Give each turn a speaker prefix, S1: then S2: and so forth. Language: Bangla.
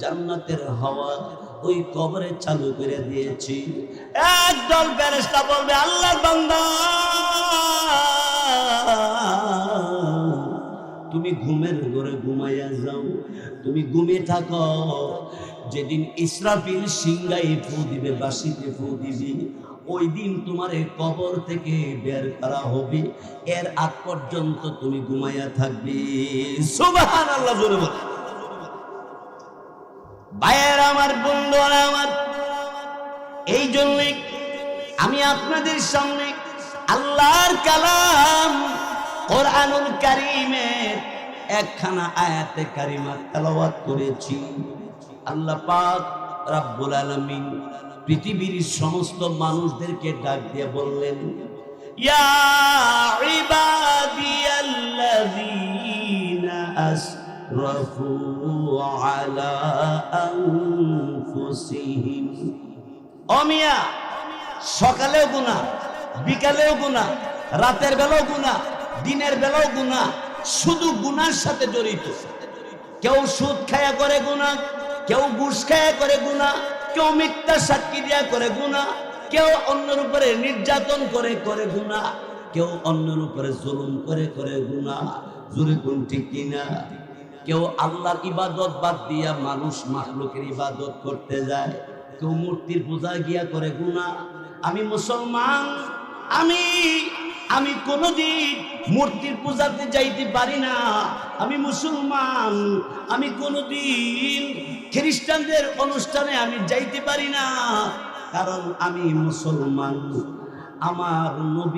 S1: জান্নাতের হাওয়া ওই কবরে চালু করে দিয়েছি। একদল ফেরেশতা বলবে, আল্লাহর বান্দা তুমি ঘুমের ঘরে ঘুমাইয়া যাও, তুমি ঘুমিয়ে থাকো। যেদিন ইসরাফিল সিংহায় ফু দিবে, বাঁশিতে ফু দিবে, ওই দিন তোমার এই কবর থেকে বের করা হবে। এর আগ পর্যন্ত তুমি ঘুমাইয়া থাকবে। সুবহানাল্লাহ জোরে বলে। ভাইয়ের আমার, বন্ধুরা আমার, এই জন্যই আমি আপনাদের সামনে আল্লাহর কালাম কোরআনুল কারীমের একখানা আয়াতে কারিমা তেলাওয়াত করেছি। আল্লাহ পাক রব্বুল আলামিন পৃথিবীর সমস্ত মানুষদেরকে ডাক দিয়ে বললেন, ইয়া ইবাদিয়াল্লাযীনা আসরাফু আলা আনফুসিহিম। ও মিয়া, সকালেও গুনাহ, বিকালেও গুনাহ, রাতের বেলাও গুনাহ, দিনের বেলাও গুনাহ, শুধু গুনাহর সাথে জড়িত। কেউ সুদ খায়া করে গুনাহ, কেউ ঘুষ খায়া করে গুনাহ, কেউ মিথ্যা সাক্ষী দিয়া করে গুনাহ, কেউ অন্যের উপরে নির্যাতন করে করে গুনাহ, কেউ অন্যের উপরে জুলুম করে করে গুনাহ। জোরে কোন ঠিক কিনা? কেউ আল্লাহর ইবাদত বাদ দিয়া মানুষ মাখলুকের ইবাদত করতে যায়, কেউ মূর্তির পূজা গিয়া করে গুনাহ। আমি মুসলমান, আমি কোনদিন মূর্তির পূজাতে যাইতে পারি না। আমি মুসলমান, আমি কোনদিন খ্রিস্টানদের অনুষ্ঠানে আমি যাইতে পারি না, কারণ আমি মুসলমান। আমার নবী